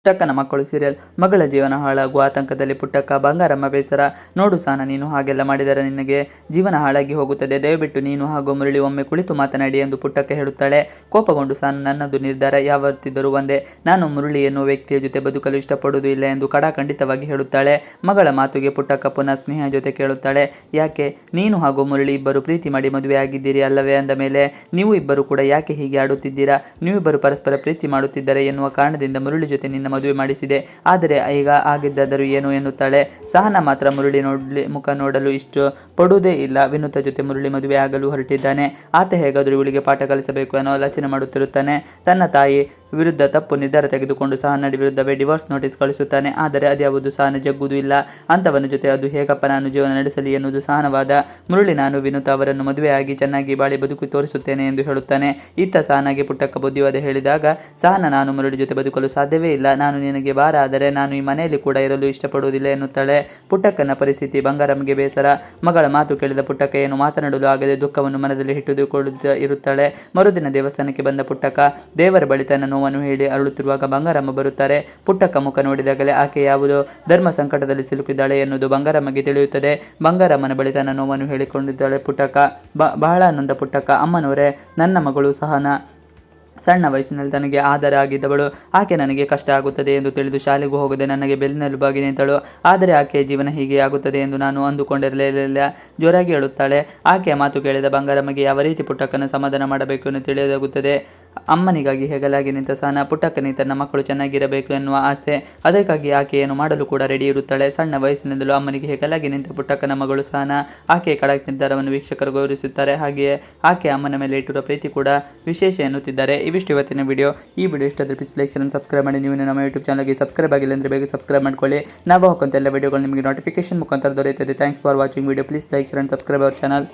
ಪುಟ್ಟಕ್ಕನ ಮಕ್ಕಳು ಸೀರಿಯಲ್. ಮಗಳ ಜೀವನ ಹಾಳಾಗುವ ಆತಂಕದಲ್ಲಿ ಪುಟ್ಟಕ್ಕ. ಬಂಗಾರಮ್ಮ ಬೇಸರ. ನೋಡು ಸಾನ, ನೀನು ಹಾಗೆಲ್ಲ ಮಾಡಿದರೆ ನಿನಗೆ ಜೀವನ ಹಾಳಾಗಿ ಹೋಗುತ್ತದೆ. ದಯವಿಟ್ಟು ನೀನು ಹಾಗೂ ಮುರಳಿ ಒಮ್ಮೆ ಕುಳಿತು ಮಾತನಾಡಿ ಎಂದು ಪುಟ್ಟಕ್ಕ ಹೇಳುತ್ತಾಳೆ. ಕೋಪಗೊಂಡು ಸಾನ, ನನ್ನದು ನಿರ್ಧಾರ ಯಾವತ್ತಿದ್ದರೂ ಒಂದೇ. ನಾನು ಮುರಳಿ ಎನ್ನುವ ವ್ಯಕ್ತಿಯ ಜೊತೆ ಬದುಕಲು ಇಷ್ಟಪಡುವುದೂ ಇಲ್ಲ ಎಂದು ಖಡಾಖಂಡಿತವಾಗಿ ಹೇಳುತ್ತಾಳೆ. ಮಗಳ ಮಾತುಗೆ ಪುಟ್ಟಕ್ಕ ಪುನಃ ಸ್ನೇಹ ಜೊತೆ ಕೇಳುತ್ತಾಳೆ. ಯಾಕೆ? ನೀನು ಹಾಗೂ ಮುರಳಿ ಇಬ್ಬರು ಪ್ರೀತಿ ಮಾಡಿ ಮದುವೆ ಆಗಿದ್ದೀರಿ ಅಲ್ಲವೇ? ಅಂದ ಮೇಲೆ ನೀವು ಇಬ್ಬರು ಕೂಡ ಯಾಕೆ ಹೀಗೆ ಆಡುತ್ತಿದ್ದೀರಾ? ನೀವಿಬ್ಬರು ಪರಸ್ಪರ ಪ್ರೀತಿ ಮಾಡುತ್ತಿದ್ದರೆ ಎನ್ನುವ ಕಾರಣದಿಂದ ಮುರಳಿ ಜೊತೆ ನಿನ್ನ ಮದುವೆ ಮಾಡಿಸಿದೆ. ಆದರೆ ಈಗ ಆಗಿದ್ದಾದರೂ ಏನು ಎನ್ನುತ್ತಾಳೆ. ಸಹನಾ ಮಾತ್ರ ಮುರಳಿ ಮುಖ ನೋಡಲು ಇಷ್ಟು ಪಡುವುದೇ ಇಲ್ಲ. ವಿನುತಾ ಜೊತೆ ಮುರಳಿ ಮದುವೆ ಆಗಲು ಹೊರಟಿದ್ದಾನೆ. ಆತ ಹೇಗಾದರೂ ಇವಳಿಗೆ ಪಾಠ ಕಲಿಸಬೇಕು ಅನ್ನೋ ಆಲೋಚನೆ ಮಾಡುತ್ತಿರುತ್ತಾನೆ. ತನ್ನ ತಾಯಿ ವಿರುದ್ಧ ತಪ್ಪು ನಿರ್ಧಾರ ತೆಗೆದುಕೊಂಡು ಸಹನಾ ವಿರುದ್ಧವೇ ಡಿವೋರ್ಸ್ ನೋಟಿಸ್ ಕಳಿಸುತ್ತಾನೆ. ಆದರೆ ಅದ್ಯಾವುದು ಸಹನಾ ಜಗ್ಗುವುದೂ ಇಲ್ಲ. ಅಂಥವನ ಜೊತೆ ಅದು ಹೇಗಪ್ಪ ನಾನು ಜೀವನ ನಡೆಸಲಿ ಎನ್ನುವುದು ಸಹನವಾದ. ಮುರಳಿ ನಾನು ವಿನುತಾ ಅವರನ್ನು ಮದುವೆಯಾಗಿ ಚೆನ್ನಾಗಿ ಬಾಳಿ ಬದುಕು ತೋರಿಸುತ್ತೇನೆ ಎಂದು ಹೇಳುತ್ತಾನೆ. ಇತ್ತ ಸಹನಾಗೆ ಪುಟ್ಟಕ್ಕ ಬುದ್ಧಿವಾದ ಹೇಳಿದಾಗ ಸಹನಾ, ನಾನು ಮುರಳಿ ಜೊತೆ ಬದುಕಲು ಸಾಧ್ಯವೇ ಇಲ್ಲ. ನಾನು ನಿನಗೆ ಭಾರ, ಆದರೆ ನಾನು ಈ ಮನೆಯಲ್ಲಿ ಕೂಡ ಇರಲು ಇಷ್ಟಪಡುವುದಿಲ್ಲ ಎನ್ನುತ್ತಾಳೆ. ಪುಟ್ಟಕ್ಕನ ಪರಿಸ್ಥಿತಿ. ಬಂಗಾರಮ್ಮಗೆ ಬೇಸರ. ಮಗಳ ಮಾತು ಕೇಳಿದ ಪುಟ್ಟಕ್ಕ ಏನು ಮಾತನಾಡಲು ಆಗದೆ ದುಃಖವನ್ನು ಮನದಲ್ಲಿ ಹಿಡಿದುಕೊಳ್ಳುತ್ತಾ ಇರುತ್ತಾಳೆ. ಮರುದಿನ ದೇವಸ್ಥಾನಕ್ಕೆ ಬಂದ ಪುಟ್ಟಕ್ಕ ದೇವರ ಬಳಿ ತನ್ನ ನೋವನ್ನು ಹೇಳಿ ಅರಳುತ್ತಿರುವಾಗ ಬಂಗಾರಮ್ಮ ಬರುತ್ತಾರೆ. ಪುಟ್ಟಕ್ಕ ಮುಖ ನೋಡಿದಾಗಲೇ ಆಕೆ ಯಾವುದೋ ಧರ್ಮ ಸಂಕಟದಲ್ಲಿ ಸಿಲುಕಿದ್ದಾಳೆ ಎನ್ನುವುದು ಬಂಗಾರಮ್ಮಗೆ ತಿಳಿಯುತ್ತದೆ. ಬಂಗಾರಮ್ಮನ ಬಳಿ ತನ್ನ ನೋವನ್ನು ಹೇಳಿಕೊಂಡಿದ್ದಾಳೆ ಪುಟ್ಟಕ್ಕ. ಬಹಳ ನೊಂದ ಪುಟ್ಟಕ್ಕ, ಅಮ್ಮನವರೇ, ನನ್ನ ಮಗಳು ಸಹನಾ ಸಣ್ಣ ವಯಸ್ಸಿನಲ್ಲಿ ತನಗೆ ಆಧಾರ ಆಗಿದ್ದವಳು. ಆಕೆ ನನಗೆ ಕಷ್ಟ ಆಗುತ್ತದೆ ಎಂದು ತಿಳಿದು ಶಾಲೆಗೂ ಹೋಗದೆ ನನಗೆ ಬೆನ್ನೆಲುಬಾಗಿ ನಿಂತಳು. ಆದರೆ ಆಕೆಯ ಜೀವನ ಹೀಗೆ ಆಗುತ್ತದೆ ಎಂದು ನಾನು ಅಂದುಕೊಂಡಿರಲಿಲ್ಲ. ಜೋರಾಗಿ ಹೇಳುತ್ತಾಳೆ. ಆಕೆಯ ಮಾತು ಕೇಳಿದ ಬಂಗಾರಮ್ಮಗೆ ಯಾವ ರೀತಿ ಪುಟ್ಟಕ್ಕನ ಸಮಾಧಾನ ಮಾಡಬೇಕು ಎಂದು ತಿಳಿದಾಗುತ್ತದೆ. ಅಮ್ಮನಿಗಾಗಿ ಹೆಗಲಾಗಿ ನಿಂತ ಸಹನಾ ಪುಟ್ಟಕ್ಕನಿಗೆ ತನ್ನ ಮಕ್ಕಳು ಚೆನ್ನಾಗಿರಬೇಕು ಎನ್ನುವ ಆಸೆ. ಅದಕ್ಕಾಗಿ ಆಕೆ ಏನು ಮಾಡಲು ಕೂಡ ರೆಡಿ ಇರುತ್ತಾಳೆ. ಸಣ್ಣ ವಯಸ್ಸಿನಿಂದಲೂ ಅಮ್ಮನಿಗೆ ಹೆಗಲಾಗಿ ನಿಂತ ಪುಟ್ಟಕ್ಕನ ಮಗಳು ಸಹನಾ. ಆಕೆಯ ಖಡಕ್ ನಿರ್ಧಾರವನ್ನು ವೀಕ್ಷಕರು ಗೌರವಿಸುತ್ತಾರೆ. ಹಾಗೆಯೇ ಆಕೆ ಅಮ್ಮನ ಮೇಲೆ ಇಟ್ಟಿರುವ ಪ್ರೀತಿ ಕೂಡ ವಿಶೇಷ ಎನ್ನುತ್ತಿದ್ದಾರೆ. ಇವಿಷ್ಟು ಇವತ್ತಿನ ವಿಡಿಯೋ. ಈ ವಿಡಿಯೋ ಇಷ್ಟ ಆದರೆ ಪ್ಲೀಸ್ ಲೈಕ್ ಚಾನಲ್ ಸಬ್ಸ್ಕ್ರೈಬ್ ಮಾಡಿ. ನೀವು ನಮ್ಮ ಯೂಟ್ಯೂಬ್ ಚಾನಲ್ಗೆ ಸಬ್ಸ್ಕ್ರೈಬ್ ಆಗಿಲ್ಲ ಅಂದರೆ ಬೇಗ ಸಬ್ಸ್ಕ್ರೈಬ್ ಮಾಡ್ಕೊಳ್ಳಿ. ನಾವು ಹಾಕುವಂಥ ಎಲ್ಲ ವಿಡಿಯೋಗಳು ನಿಮಗೆ ನೋಟಿಫಿಕೇಶನ್ ಮುಖಾಂತರ ದೊರೆಯುತ್ತದೆ. Thanks for watching video. Please like channel subscribe our channel.